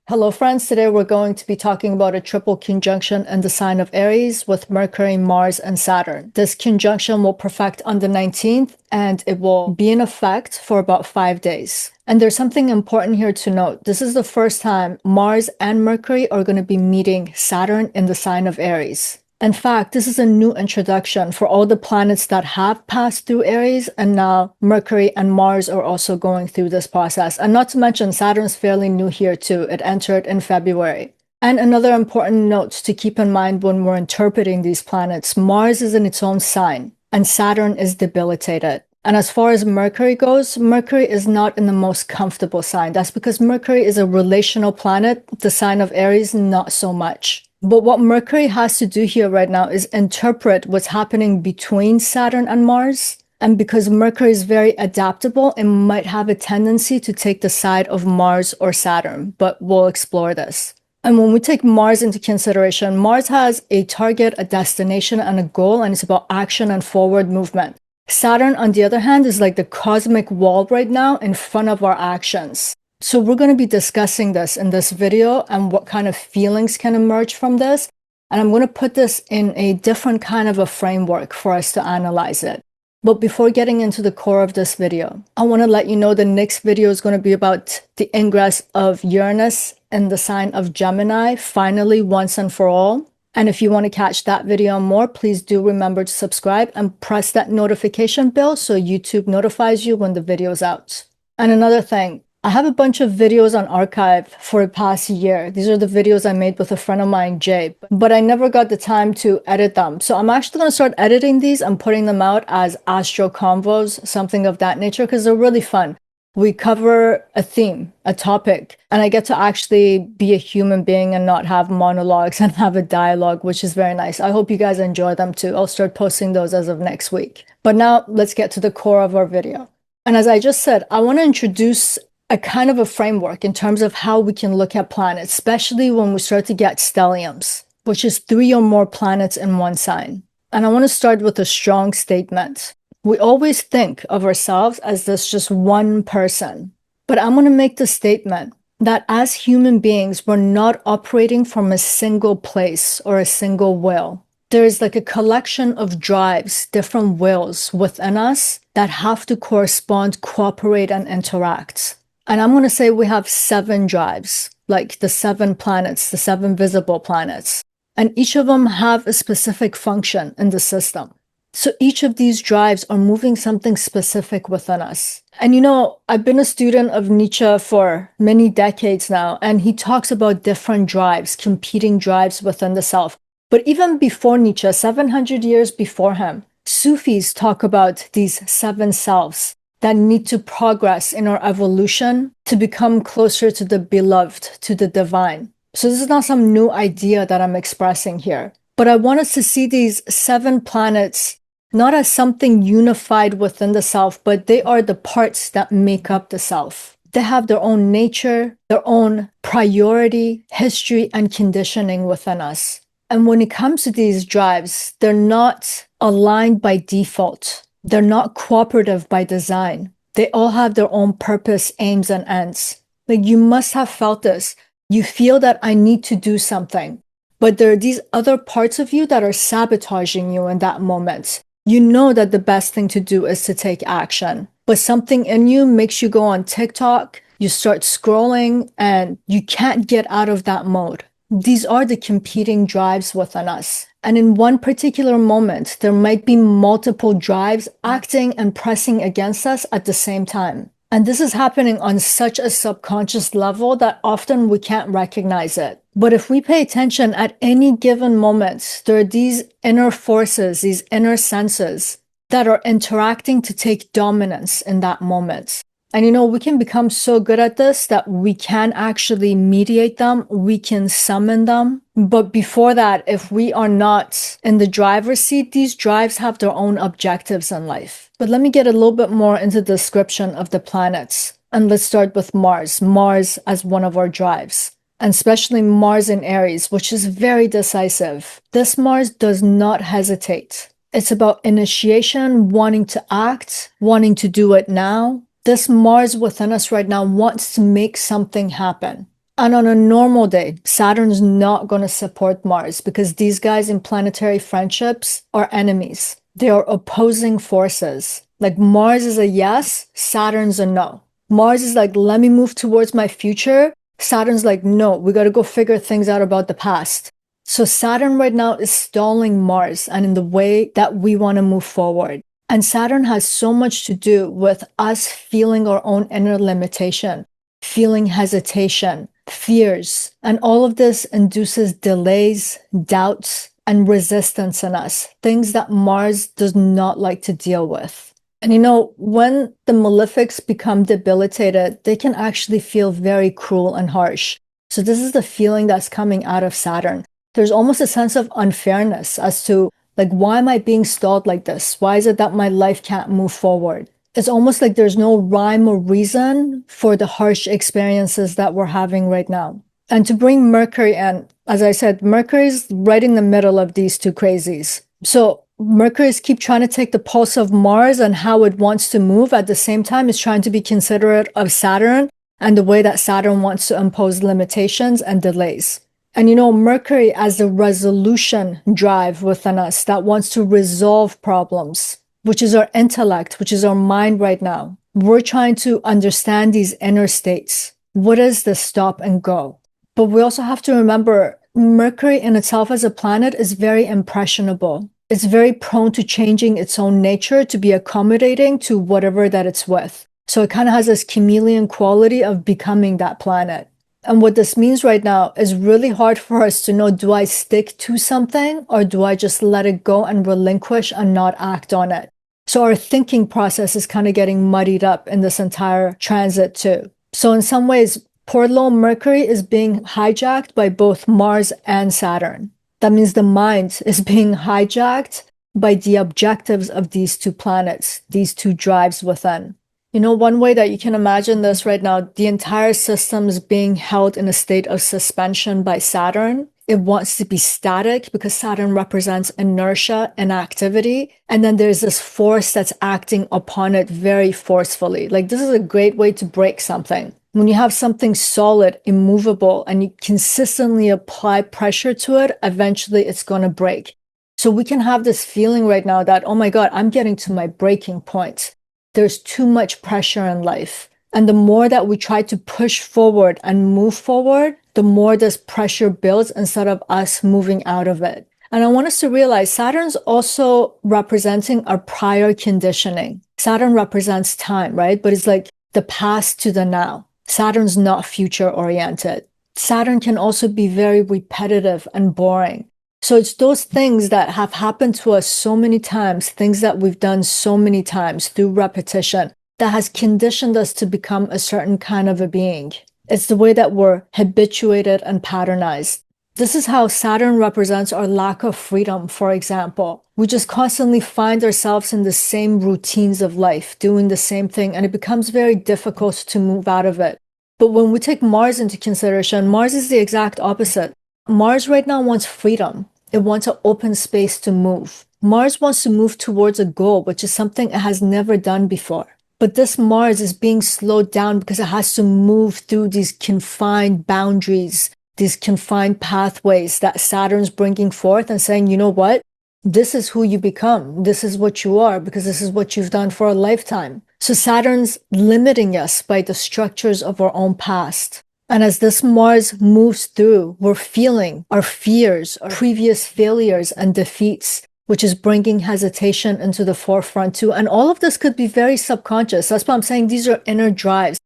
Hello friends, today we're going to be talking about a triple conjunction in the sign of Aries with Mercury, Mars, and Saturn. This conjunction will perfect on the 19th and it will be in effect for about 5 days. And there's something important here to note. This is the first time Mars and Mercury are going to be meeting Saturn in the sign of Aries. In fact, this is a new introduction for all the planets that have passed through Aries, and now Mercury and Mars are also going through this process. And not to mention, Saturn's fairly new here too. It entered in February. And another important note to keep in mind when we're interpreting these planets, Mars is in its own sign, and Saturn is debilitated. And as far as Mercury goes, Mercury is not in the most comfortable sign. That's because Mercury is a relational planet, the sign of Aries, not so much. But what Mercury has to do here right now is interpret what's happening between Saturn and Mars. And because Mercury is very adaptable, it might have a tendency to take the side of Mars or Saturn, but we'll explore this. And when we take Mars into consideration, Mars has a target, a destination, and a goal, and it's about action and forward movement. Saturn, on the other hand, is like the cosmic wall right now in front of our actions. So we're going to be discussing this in this video and what kind of feelings can emerge from this. And I'm going to put this in a different kind of a framework for us to analyze it. But before getting into the core of this video, I want to let you know the next video is going to be about the ingress of Uranus in the sign of Gemini, finally, once and for all. And if you want to catch that video and more, please do remember to subscribe and press that notification bell so YouTube notifies you when the video is out. And another thing, I have a bunch of videos on archive for the past year. These are the videos I made with a friend of mine, Jay, but I never got the time to edit them. So I'm actually going to start editing these and putting them out as Astro Convos, something of that nature, because they're really fun. We cover a theme, a topic, and I get to actually be a human being and not have monologues and have a dialogue, which is very nice. I hope you guys enjoy them too. I'll start posting those as of next week. But now let's get to the core of our video. And as I just said, I want to introduce a kind of a framework in terms of how we can look at planets, especially when we start to get stelliums, which is 3 or more planets in one sign. And I want to start with a strong statement. We always think of ourselves as this just one person, but I'm going to make the statement that as human beings, we're not operating from a single place or a single will. There is like a collection of drives, different wills within us that have to correspond, cooperate, and interact. And I'm going to say we have 7 drives, like the 7 planets, the 7 visible planets. And each of them have a specific function in the system. So each of these drives are moving something specific within us. And you know, I've been a student of Nietzsche for many decades now, and he talks about different drives, competing drives within the self. But even before Nietzsche, 700 years before him, Sufis talk about these 7 selves that need to progress in our evolution to become closer to the beloved, to the divine. So this is not some new idea that I'm expressing here, but I want us to see these 7 planets not as something unified within the self, but they are the parts that make up the self. They have their own nature, their own priority, history, and conditioning within us. And when it comes to these drives, they're not aligned by default. They're not cooperative by design. They all have their own purpose, aims, and ends. Like, you must have felt this. You feel that I need to do something, but there are these other parts of you that are sabotaging you in that moment. You know that the best thing to do is to take action, but something in you makes you go on TikTok, you start scrolling, and you can't get out of that mode. These are the competing drives within us. And in one particular moment, there might be multiple drives acting and pressing against us at the same time. And this is happening on such a subconscious level that often we can't recognize it. But if we pay attention at any given moment, there are these inner forces, these inner senses that are interacting to take dominance in that moment. And you know, we can become so good at this that we can actually mediate them, we can summon them. But before that, if we are not in the driver's seat, these drives have their own objectives in life. But let me get a little bit more into the description of the planets. And let's start with Mars. Mars as one of our drives. And especially Mars in Aries, which is very decisive. This Mars does not hesitate. It's about initiation, wanting to act, wanting to do it now. This Mars within us right now wants to make something happen. And on a normal day, Saturn's not going to support Mars because these guys in planetary friendships are enemies. They are opposing forces. Like Mars is a yes, Saturn's a no. Mars is like, let me move towards my future. Saturn's like, no, we got to go figure things out about the past. So Saturn right now is stalling Mars and in the way that we want to move forward. And Saturn has so much to do with us feeling our own inner limitation, feeling hesitation, fears, and all of this induces delays, doubts, and resistance in us, things that Mars does not like to deal with. And when the malefics become debilitated, they can actually feel very cruel and harsh. So this is the feeling that's coming out of Saturn. There's almost a sense of unfairness as to, like, why am I being stalled like this? Why is it that my life can't move forward? It's almost like there's no rhyme or reason for the harsh experiences that we're having right now. And to bring Mercury in, as I said, Mercury's right in the middle of these two crazies. So Mercury's keep trying to take the pulse of Mars and how it wants to move. At the same time, it's trying to be considerate of Saturn and the way that Saturn wants to impose limitations and delays. And Mercury as the resolution drive within us that wants to resolve problems, which is our intellect, which is our mind right now. We're trying to understand these inner states. What is the stop and go? But we also have to remember Mercury in itself as a planet is very impressionable. It's very prone to changing its own nature to be accommodating to whatever that it's with. So it kind of has this chameleon quality of becoming that planet. And what this means right now is really hard for us to know, do I stick to something or do I just let it go and relinquish and not act on it? So our thinking process is kind of getting muddied up in this entire transit too. So in some ways, poor little Mercury is being hijacked by both Mars and Saturn. That means the mind is being hijacked by the objectives of these two planets, these two drives within. One way that you can imagine this right now, the entire system is being held in a state of suspension by Saturn. It wants to be static because Saturn represents inertia and activity. And then there's this force that's acting upon it very forcefully. Like this is a great way to break something. When you have something solid, immovable, and you consistently apply pressure to it, eventually it's going to break. So we can have this feeling right now that, oh my God, I'm getting to my breaking point. There's too much pressure in life. And the more that we try to push forward and move forward, the more this pressure builds instead of us moving out of it. And I want us to realize Saturn's also representing our prior conditioning. Saturn represents time, right? But it's like the past to the now. Saturn's not future oriented. Saturn can also be very repetitive and boring. So it's those things that have happened to us so many times, things that we've done so many times through repetition that has conditioned us to become a certain kind of a being. It's the way that we're habituated and patternized. This is how Saturn represents our lack of freedom, for example. We just constantly find ourselves in the same routines of life, doing the same thing, and it becomes very difficult to move out of it. But when we take Mars into consideration, Mars is the exact opposite. Mars right now wants freedom. It wants an open space to move. Mars wants to move towards a goal, which is something it has never done before. But this Mars is being slowed down because it has to move through these confined boundaries, these confined pathways that Saturn's bringing forth and saying, you know what? This is who you become. This is what you are because this is what you've done for a lifetime. So Saturn's limiting us by the structures of our own past. And as this Mars moves through, we're feeling our fears, our previous failures and defeats, which is bringing hesitation into the forefront too. And all of this could be very subconscious. That's why I'm saying these are inner drives.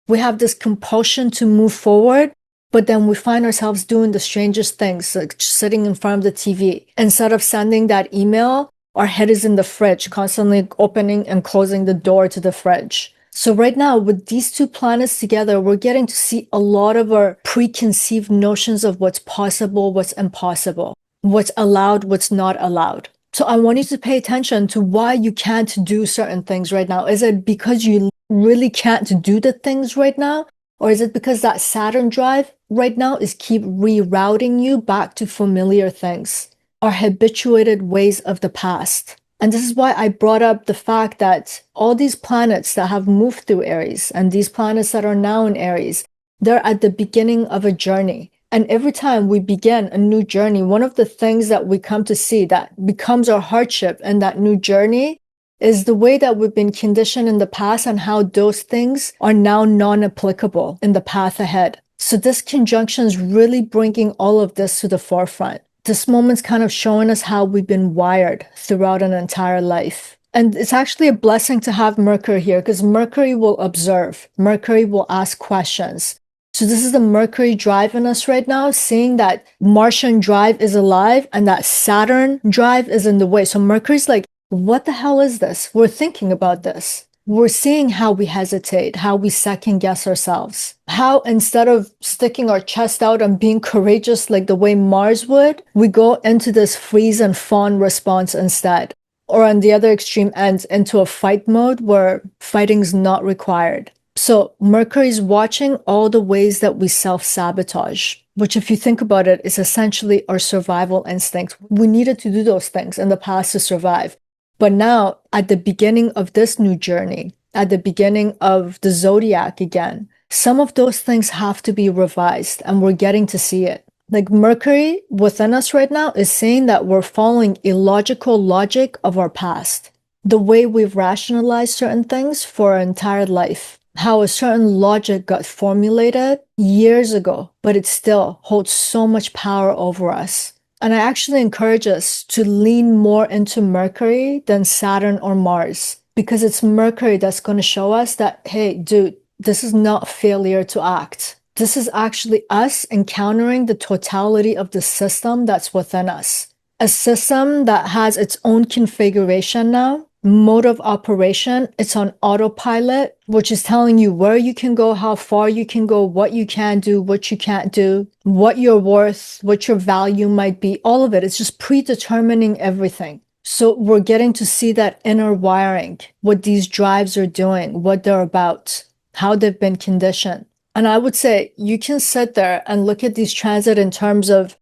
We have this compulsion to move forward, but then we find ourselves doing the strangest things, like sitting in front of the TV. Instead of sending that email, our head is in the fridge, constantly opening and closing the door to the fridge. So right now, with these two planets together, we're getting to see a lot of our preconceived notions of what's possible, what's impossible, what's allowed, what's not allowed. So I want you to pay attention to why you can't do certain things right now. Is it because you really can't do the things right now? Or is it because that Saturn drive right now is keep rerouting you back to familiar things, our habituated ways of the past? And this is why I brought up the fact that all these planets that have moved through Aries and these planets that are now in Aries, They're at the beginning of a journey. And every time we begin a new journey, one of the things that we come to see that becomes our hardship in that new journey is the way that we've been conditioned in the past and how those things are now non-applicable in the path ahead. So this conjunction is really bringing all of this to the forefront. This moment's kind of showing us how we've been wired throughout an entire life. And it's actually a blessing to have Mercury here because Mercury will observe. Mercury will ask questions. So this is the Mercury drive in us right now, seeing that Martian drive is alive and that Saturn drive is in the way. So Mercury's like, what the hell is this? We're thinking about this. We're seeing how we hesitate, how we second guess ourselves, how instead of sticking our chest out and being courageous like the way Mars would, we go into this freeze and fawn response instead. Or on the other extreme end, into a fight mode where fighting's not required. So Mercury's watching all the ways that we self-sabotage, which if you think about it, is essentially our survival instinct. We needed to do those things in the past to survive. But now, at the beginning of this new journey, at the beginning of the zodiac again, some of those things have to be revised, and we're getting to see it. Like Mercury within us right now is saying that we're following illogical logic of our past. The way we've rationalized certain things for our entire life. How a certain logic got formulated years ago, but it still holds so much power over us. And I actually encourage us to lean more into Mercury than Saturn or Mars, because it's Mercury that's going to show us that, hey, dude, this is not failure to act. This is actually us encountering the totality of the system that's within us. A system that has its own configuration now, mode of operation, it's on autopilot, which is telling you where you can go, how far you can go, what you can do, what you can't do, what you're worth, what your value might be, all of it. It's just predetermining everything. So we're getting to see that inner wiring, what these drives are doing, what they're about, how they've been conditioned. And I would say you can sit there and look at these transits in terms of,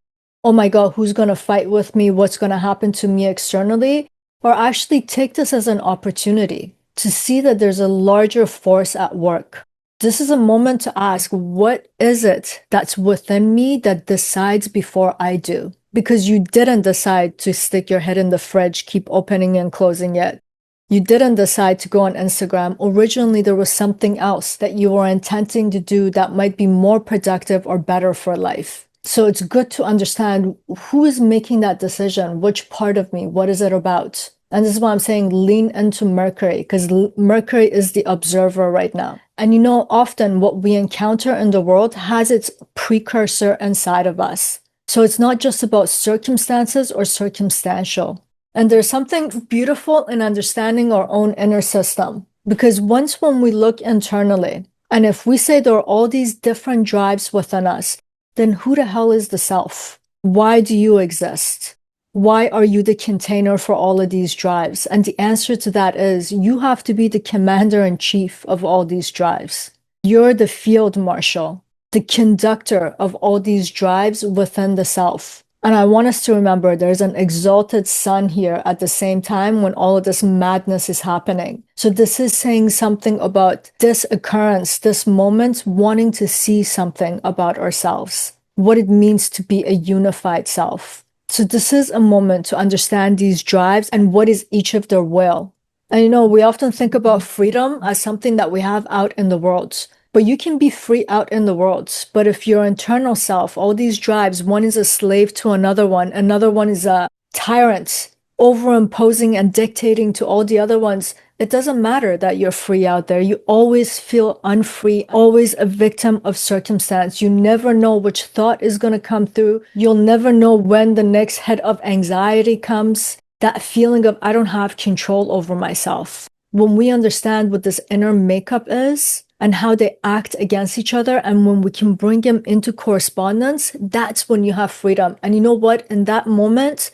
oh my God, who's going to fight with me? What's going to happen to me externally? Or actually take this as an opportunity to see that there's a larger force at work. This is a moment to ask, what is it that's within me that decides before I do? Because you didn't decide to stick your head in the fridge, keep opening and closing it. You didn't decide to go on Instagram. Originally, there was something else that you were intending to do that might be more productive or better for life. So it's good to understand who is making that decision, which part of me, what is it about? And this is why I'm saying lean into Mercury, because Mercury is the observer right now. And you know, often what we encounter in the world has its precursor inside of us. So it's not just about circumstances or circumstantial. And there's something beautiful in understanding our own inner system. Because once when we look internally, and if we say there are all these different drives within us, then who the hell is the self? Why do you exist? Why are you the container for all of these drives? And the answer to that is you have to be the commander-in-chief of all these drives. You're the field marshal, the conductor of all these drives within the self. And I want us to remember there's an exalted sun here at the same time when all of this madness is happening. So this is saying something about this occurrence, this moment, wanting to see something about ourselves, what it means to be a unified self. So this is a moment to understand these drives and what is each of their will. And you know, we often think about freedom as something that we have out in the world. But you can be free out in the world. But if your internal self, all these drives, one is a slave to another one is a tyrant, overimposing and dictating to all the other ones, it doesn't matter that you're free out there. You always feel unfree, always a victim of circumstance. You never know which thought is going to come through. You'll never know when the next head of anxiety comes. That feeling of I don't have control over myself. When we understand what this inner makeup is, and how they act against each other. And when we can bring them into correspondence, that's when you have freedom. And you know what? In that moment,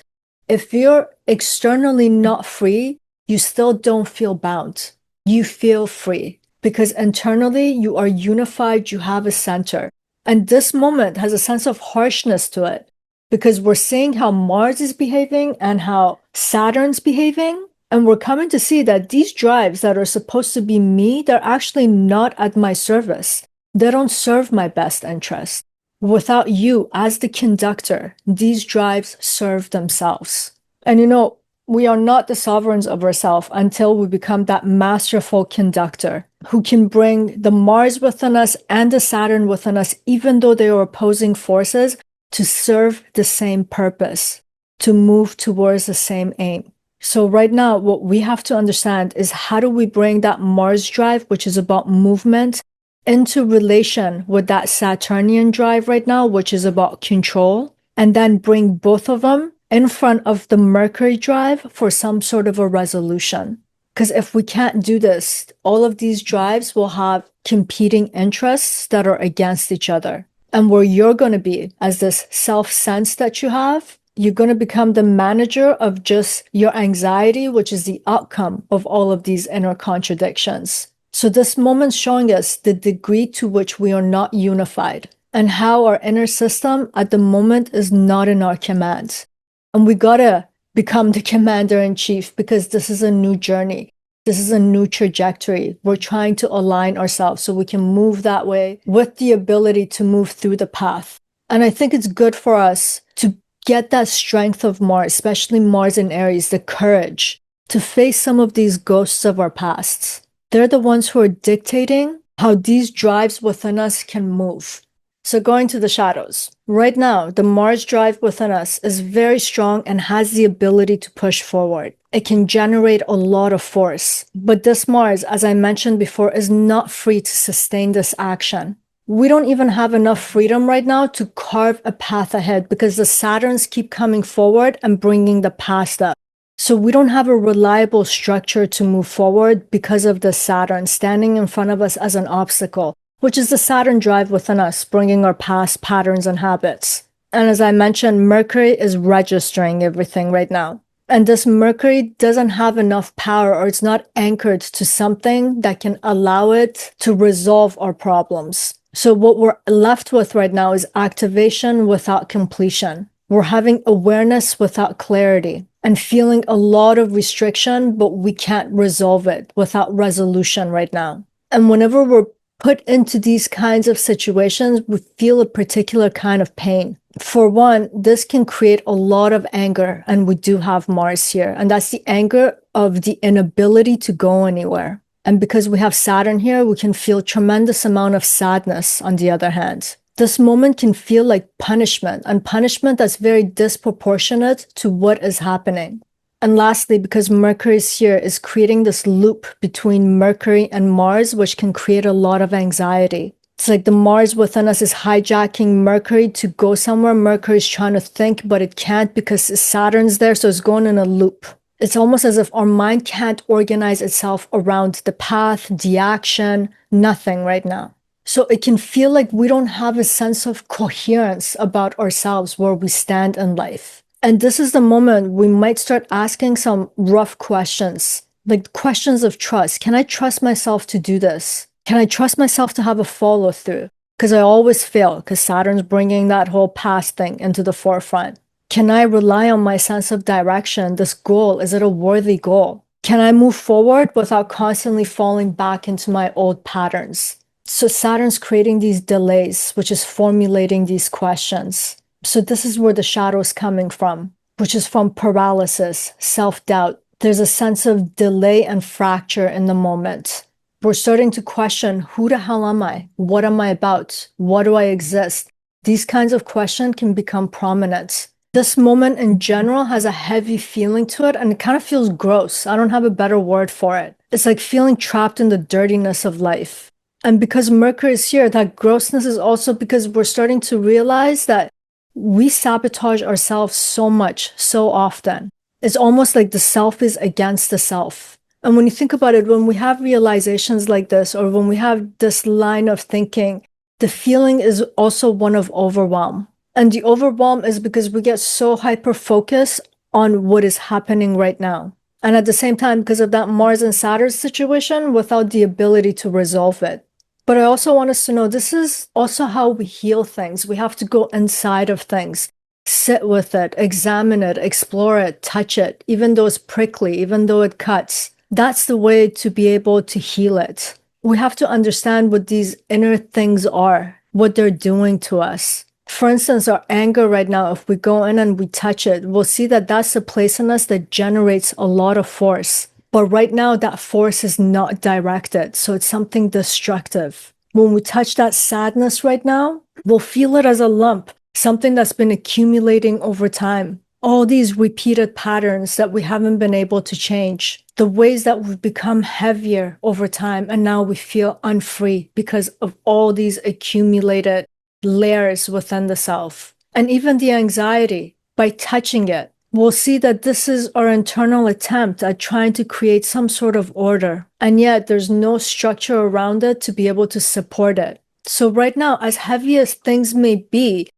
if you're externally not free, you still don't feel bound. You feel free because internally you are unified. You have a center. And this moment has a sense of harshness to it because we're seeing how Mars is behaving and how Saturn's behaving. And we're coming to see that these drives that are supposed to be me, they're actually not at my service. They don't serve my best interest. Without you as the conductor, these drives serve themselves. And we are not the sovereigns of ourselves until we become that masterful conductor who can bring the Mars within us and the Saturn within us, even though they are opposing forces, to serve the same purpose, to move towards the same aim. So right now, what we have to understand is how do we bring that Mars drive, which is about movement, into relation with that Saturnian drive right now, which is about control, and then bring both of them in front of the Mercury drive for some sort of a resolution. Because if we can't do this, all of these drives will have competing interests that are against each other. And where you're going to be as this self-sense that you have, you're going to become the manager of just your anxiety, which is the outcome of all of these inner contradictions. So this moment's showing us the degree to which we are not unified and how our inner system at the moment is not in our command. And we gotta become the commander in chief because this is a new journey. This is a new trajectory. We're trying to align ourselves so we can move that way with the ability to move through the path. And I think it's good for us to get that strength of Mars, especially Mars in Aries, the courage to face some of these ghosts of our pasts. They're the ones who are dictating how these drives within us can move. So going to the shadows. Right now, the Mars drive within us is very strong and has the ability to push forward. It can generate a lot of force. But this Mars, as I mentioned before, is not free to sustain this action. We don't even have enough freedom right now to carve a path ahead because the Saturns keep coming forward and bringing the past up. So we don't have a reliable structure to move forward because of the Saturn standing in front of us as an obstacle, which is the Saturn drive within us, bringing our past patterns and habits. And as I mentioned, Mercury is registering everything right now. And this Mercury doesn't have enough power, or it's not anchored to something that can allow it to resolve our problems. So what we're left with right now is activation without completion. We're having awareness without clarity and feeling a lot of restriction, but we can't resolve it without resolution right now. And whenever we're put into these kinds of situations, we feel a particular kind of pain. For one, this can create a lot of anger, and we do have Mars here, and that's the anger of the inability to go anywhere. And because we have Saturn here, we can feel tremendous amount of sadness on the other hand. This moment can feel like punishment, and punishment that's very disproportionate to what is happening. And lastly, because Mercury is here, is creating this loop between Mercury and Mars, which can create a lot of anxiety. It's like the Mars within us is hijacking Mercury to go somewhere. Mercury is trying to think, but it can't because Saturn's there, so it's going in a loop. It's almost as if our mind can't organize itself around the path, the action, nothing right now. So it can feel like we don't have a sense of coherence about ourselves, where we stand in life. And this is the moment we might start asking some rough questions, like questions of trust. Can I trust myself to do this? Can I trust myself to have a follow through? Because I always fail, because Saturn's bringing that whole past thing into the forefront. Can I rely on my sense of direction? This goal, is it a worthy goal? Can I move forward without constantly falling back into my old patterns? So Saturn's creating these delays, which is formulating these questions. So this is where the shadow is coming from, which is from paralysis, self-doubt. There's a sense of delay and fracture in the moment. We're starting to question, who the hell am I? What am I about? What do I exist? These kinds of questions can become prominent. This moment in general has a heavy feeling to it, and it kind of feels gross. I don't have a better word for it. It's like feeling trapped in the dirtiness of life. And because Mercury is here, that grossness is also because we're starting to realize that we sabotage ourselves so much, so often. It's almost like the self is against the self. And when you think about it, when we have realizations like this, or when we have this line of thinking, the feeling is also one of overwhelm. And the overwhelm is because we get so hyper-focused on what is happening right now. And at the same time, because of that Mars and Saturn situation, without the ability to resolve it. But I also want us to know this is also how we heal things. We have to go inside of things, sit with it, examine it, explore it, touch it, even though it's prickly, even though it cuts. That's the way to be able to heal it. we have to understand what these inner things are, what they're doing to us. For instance, our anger right now, if we go in and we touch it, we'll see that that's a place in us that generates a lot of force. But right now, that force is not directed, so it's something destructive. When we touch that sadness right now, we'll feel it as a lump, something that's been accumulating over time. All these repeated patterns that we haven't been able to change, the ways that we've become heavier over time, and now we feel unfree because of all these accumulated layers within the self. And even the anxiety, by touching it, we'll see that this is our internal attempt at trying to create some sort of order. And yet there's no structure around it to be able to support it. So right now, as heavy as things may be,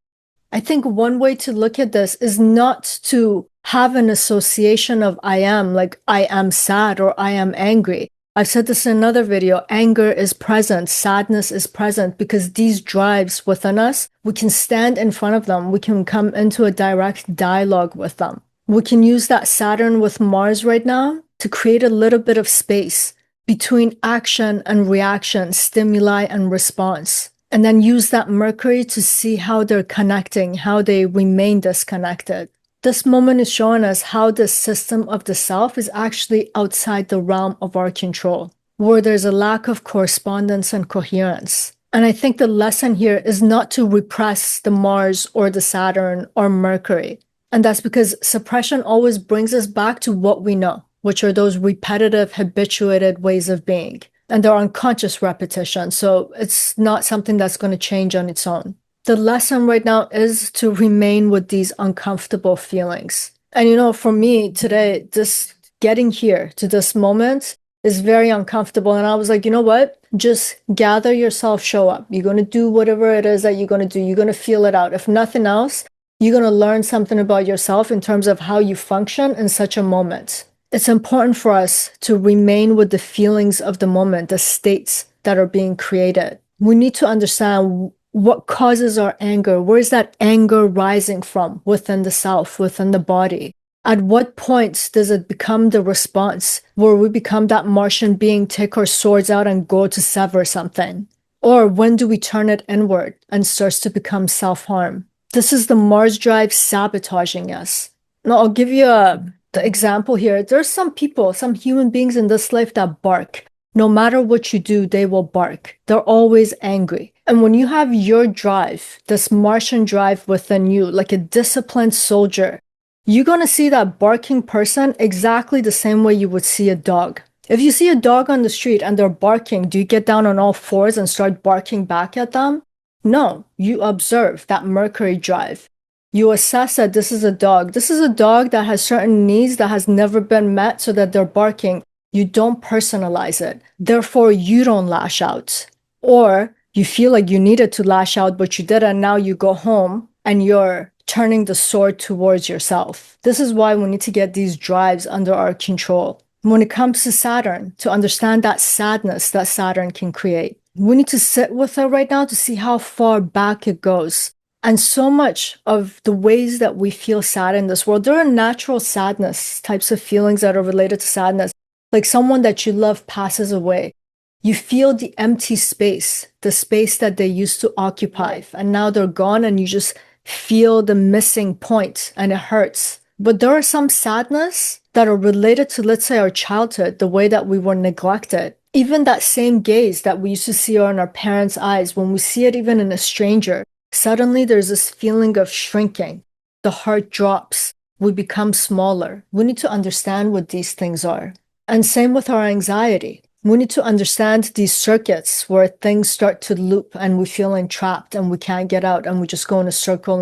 I think one way to look at this is not to have an association of I am, like I am sad or I am angry. I've said this in another video, anger is present, sadness is present, because these drives within us, we can stand in front of them, we can come into a direct dialogue with them. We can use that Saturn with Mars right now to create a little bit of space between action and reaction, stimuli and response. And then use that Mercury to see how they're connecting, how they remain disconnected. This moment is showing us how the system of the self is actually outside the realm of our control, where there's a lack of correspondence and coherence. And I think the lesson here is not to repress the Mars or the Saturn or Mercury. And that's because suppression always brings us back to what we know, which are those repetitive, habituated ways of being. And they're unconscious repetition, so it's not something that's going to change on its own. The lesson right now is to remain with these uncomfortable feelings. And for me today, this getting here to this moment is very uncomfortable. And I was like, you know what? Just gather yourself, show up. You're going to do whatever it is that you're going to do. You're going to feel it out. If nothing else, you're going to learn something about yourself in terms of how you function in such a moment. It's important for us to remain with the feelings of the moment, the states that are being created. We need to understand what causes our anger. Where is that anger rising from within the self, within the body? At what points does it become the response where we become that Martian being, take our swords out and go to sever something? Or when do we turn it inward and starts to become self-harm? This is the Mars drive sabotaging us. Now, I'll give you the example here. There's some people, some human beings in this life that bark. No matter what you do, they will bark. They're always angry. And when you have your drive, this Martian drive within you, like a disciplined soldier, you're going to see that barking person exactly the same way you would see a dog. If you see a dog on the street and they're barking, do you get down on all fours and start barking back at them? No, you observe that Mercury drive. You assess that this is a dog. This is a dog that has certain needs that has never been met, so that they're barking. You don't personalize it. Therefore, you don't lash out. Or you feel like you needed to lash out, but you didn't. And now you go home and you're turning the sword towards yourself. This is why we need to get these drives under our control. When it comes to Saturn, to understand that sadness that Saturn can create, we need to sit with it right now to see how far back it goes. And so much of the ways that we feel sad in this world, there are natural sadness types of feelings that are related to sadness. Like someone that you love passes away. You feel the empty space, the space that they used to occupy, and now they're gone, and you just feel the missing point, and it hurts. But there are some sadness that are related to, let's say, our childhood, the way that we were neglected. Even that same gaze that we used to see on our parents' eyes, when we see it even in a stranger, suddenly there's this feeling of shrinking. The heart drops. We become smaller. We need to understand what these things are. And same with our anxiety. We need to understand these circuits where things start to loop and we feel entrapped and we can't get out, and we just go in a circle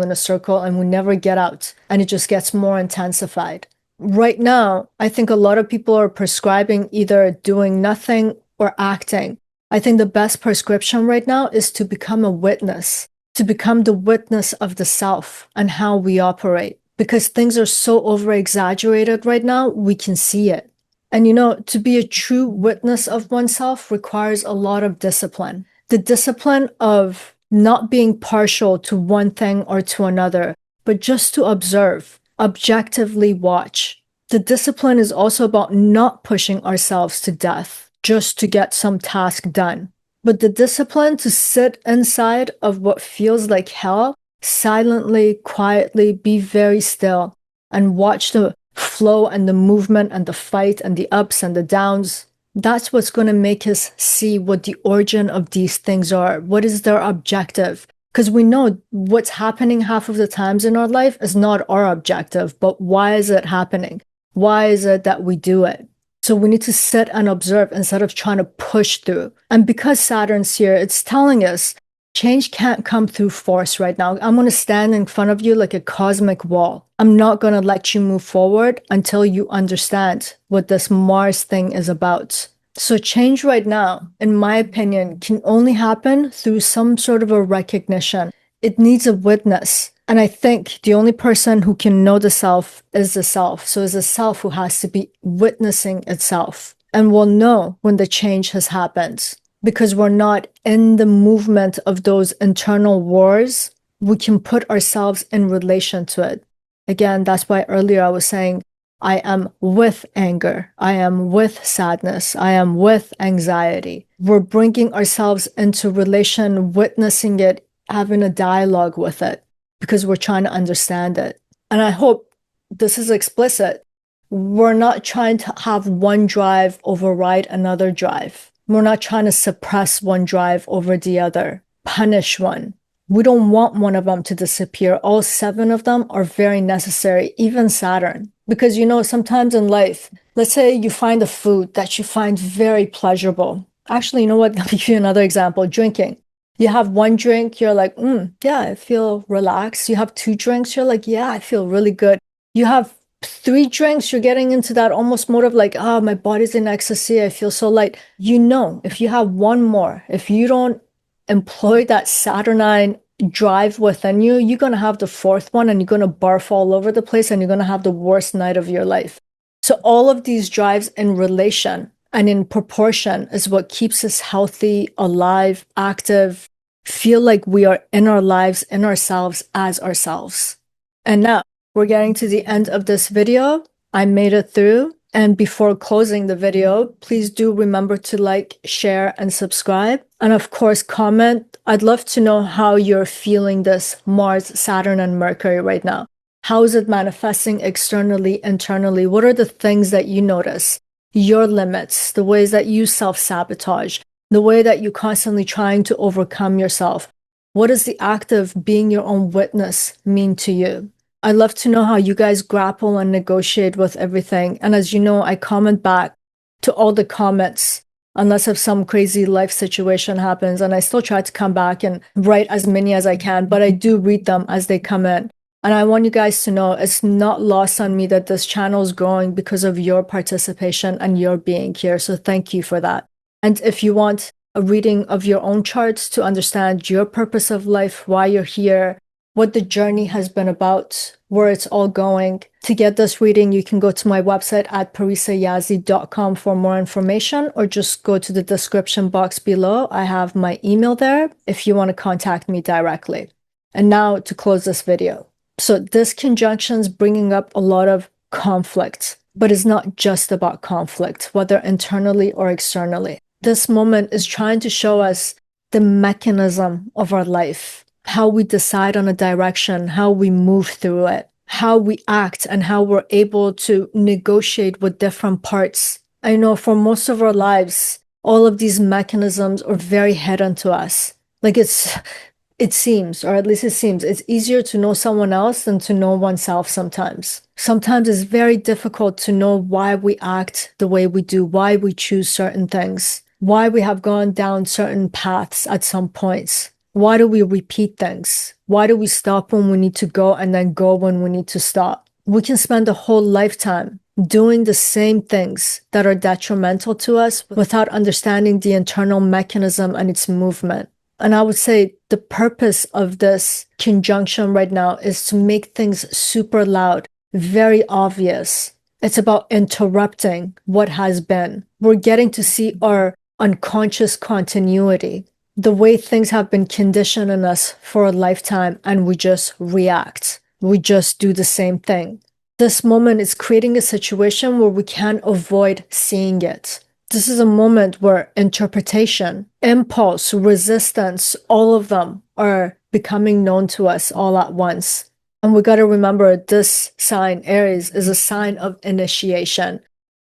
and we never get out, and it just gets more intensified. Right now, I think a lot of people are prescribing either doing nothing or acting. I think the best prescription right now is to become a witness, to become the witness of the self and how we operate, because things are so over-exaggerated right now, we can see it. And to be a true witness of oneself requires a lot of discipline. The discipline of not being partial to one thing or to another, but just to observe, objectively watch. The discipline is also about not pushing ourselves to death, just to get some task done. But the discipline to sit inside of what feels like hell, silently, quietly, be very still, and watch the flow and the movement and the fight and the ups and the downs, that's what's going to make us see what the origin of these things are. What is their objective? Because we know what's happening half of the times in our life is not our objective, but why is it happening? Why is it that we do it? So we need to sit and observe instead of trying to push through. And because Saturn's here, it's telling us change can't come through force right now. I'm going to stand in front of you like a cosmic wall. I'm not going to let you move forward until you understand what this Mars thing is about. So change right now, in my opinion, can only happen through some sort of a recognition. It needs a witness. And I think the only person who can know the self is the self. So it's the self who has to be witnessing itself and will know when the change has happened. Because we're not in the movement of those internal wars, we can put ourselves in relation to it. Again, that's why earlier I was saying, I am with anger. I am with sadness. I am with anxiety. We're bringing ourselves into relation, witnessing it, having a dialogue with it, because we're trying to understand it. And I hope this is explicit. We're not trying to have one drive override another drive. We're not trying to suppress one drive over the other, punish one. We don't want one of them to disappear. All 7 of them are very necessary, even Saturn. Because, sometimes in life, let's say you find a food that you find very pleasurable. Actually, you know what? I'll give you another example, drinking. You have one drink, you're like, yeah, I feel relaxed. You have 2 drinks, you're like, yeah, I feel really good. You have 3 drinks, you're getting into that almost mode of like, my body's in ecstasy. I feel so light. If you have one more, if you don't employ that Saturnine drive within you, you're going to have the 4th one and you're going to barf all over the place and you're going to have the worst night of your life. So all of these drives in relation and in proportion is what keeps us healthy, alive, active, feel like we are in our lives, in ourselves, as ourselves. And now we're getting to the end of this video. I made it through. And before closing the video, please do remember to like, share, and subscribe. And of course, comment. I'd love to know how you're feeling this Mars, Saturn, and Mercury right now. How is it manifesting externally, internally? What are the things that you notice? Your limits, the ways that you self-sabotage, the way that you're constantly trying to overcome yourself. What does the act of being your own witness mean to you? I'd love to know how you guys grapple and negotiate with everything. And as you know, I comment back to all the comments, unless if some crazy life situation happens. And I still try to come back and write as many as I can, but I do read them as they come in. And I want you guys to know it's not lost on me that this channel is growing because of your participation and your being here. So thank you for that. And if you want a reading of your own charts to understand your purpose of life, why you're here, what the journey has been about, where it's all going. To get this reading, you can go to my website at parisayazdi.com for more information, or just go to the description box below. I have my email there if you want to contact me directly. And now to close this video. So this conjunction is bringing up a lot of conflict, but it's not just about conflict, whether internally or externally. This moment is trying to show us the mechanism of our life, how we decide on a direction, how we move through it, how we act, and how we're able to negotiate with different parts. I know for most of our lives, all of these mechanisms are very hidden to us. Like it seems, or at least it seems, it's easier to know someone else than to know oneself sometimes. Sometimes it's very difficult to know why we act the way we do, why we choose certain things, why we have gone down certain paths at some points. Why do we repeat things? Why do we stop when we need to go and then go when we need to stop? We can spend a whole lifetime doing the same things that are detrimental to us without understanding the internal mechanism and its movement. And I would say the purpose of this conjunction right now is to make things super loud, very obvious. It's about interrupting what has been. We're getting to see our unconscious continuity, the way things have been conditioned in us for a lifetime, and we just react. We just do the same thing. This moment is creating a situation where we can't avoid seeing it. This is a moment where interpretation, impulse, resistance, all of them are becoming known to us all at once. And we got to remember this sign, Aries, is a sign of initiation,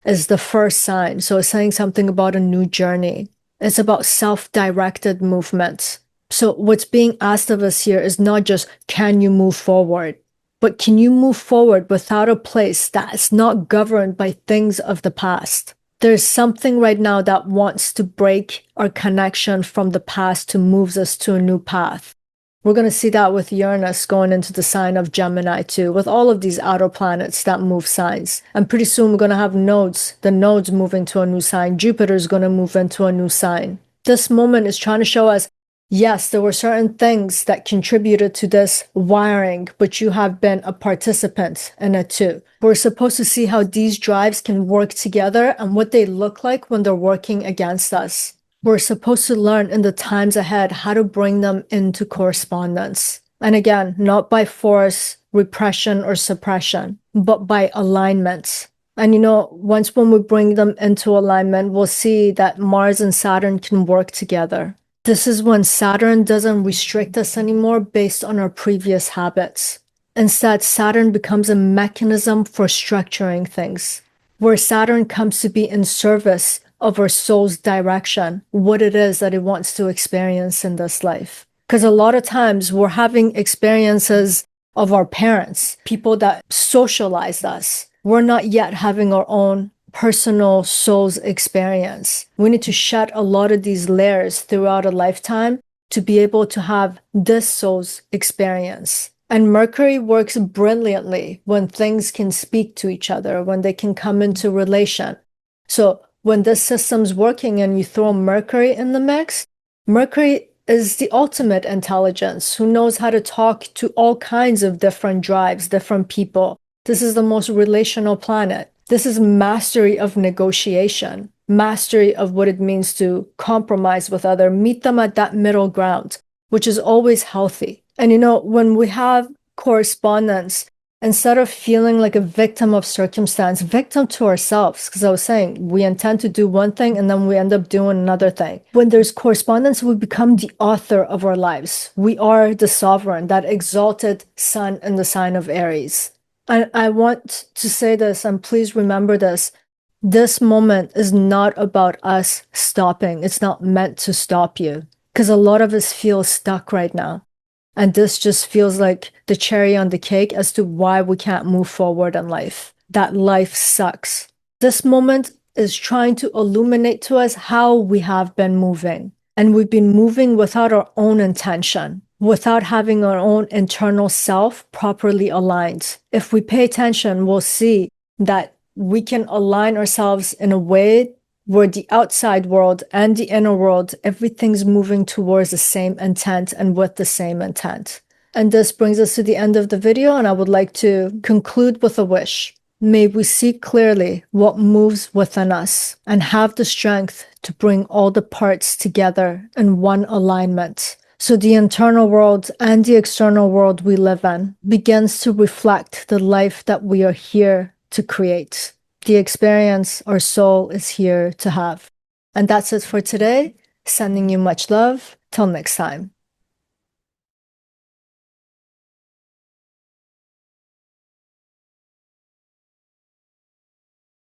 is the first sign. So it's saying something about a new journey. It's about self-directed movements. So what's being asked of us here is not just, can you move forward? But can you move forward without a place that's not governed by things of the past? There's something right now that wants to break our connection from the past to moves us to a new path. We're going to see that with Uranus going into the sign of Gemini too, with all of these outer planets that move signs. And pretty soon we're going to have nodes, the nodes moving to a new sign. Jupiter is going to move into a new sign. This moment is trying to show us, yes, there were certain things that contributed to this wiring, but you have been a participant in it too. We're supposed to see how these drives can work together and what they look like when they're working against us. We're supposed to learn in the times ahead how to bring them into correspondence. And again, not by force, repression, or suppression, but by alignment. And once when we bring them into alignment, we'll see that Mars and Saturn can work together. This is when Saturn doesn't restrict us anymore based on our previous habits. Instead, Saturn becomes a mechanism for structuring things, where Saturn comes to be in service of our soul's direction, what it is that it wants to experience in this life. Because a lot of times we're having experiences of our parents, people that socialized us. We're not yet having our own personal soul's experience. We need to shed a lot of these layers throughout a lifetime to be able to have this soul's experience. And Mercury works brilliantly when things can speak to each other, when they can come into relation. So when this system's working and you throw Mercury in the mix, Mercury is the ultimate intelligence who knows how to talk to all kinds of different drives, different people. This is the most relational planet. This is mastery of negotiation, mastery of what it means to compromise with others, meet them at that middle ground, which is always healthy. And when we have correspondence, instead of feeling like a victim of circumstance, victim to ourselves, because I was saying we intend to do one thing and then we end up doing another thing. When there's correspondence, we become the author of our lives. We are the sovereign, that exalted sun in the sign of Aries. And I want to say this, and please remember this. This moment is not about us stopping. It's not meant to stop you, because a lot of us feel stuck right now. And this just feels like the cherry on the cake as to why we can't move forward in life. That life sucks. This moment is trying to illuminate to us how we have been moving. And we've been moving without our own intention, without having our own internal self properly aligned. If we pay attention, we'll see that we can align ourselves in a way where the outside world and the inner world, everything's moving towards the same intent and with the same intent. And this brings us to the end of the video, and I would like to conclude with a wish. May we see clearly what moves within us and have the strength to bring all the parts together in one alignment. So the internal world and the external world we live in begins to reflect the life that we are here to create, the experience our soul is here to have. And that's it for today. Sending you much love. Till next time.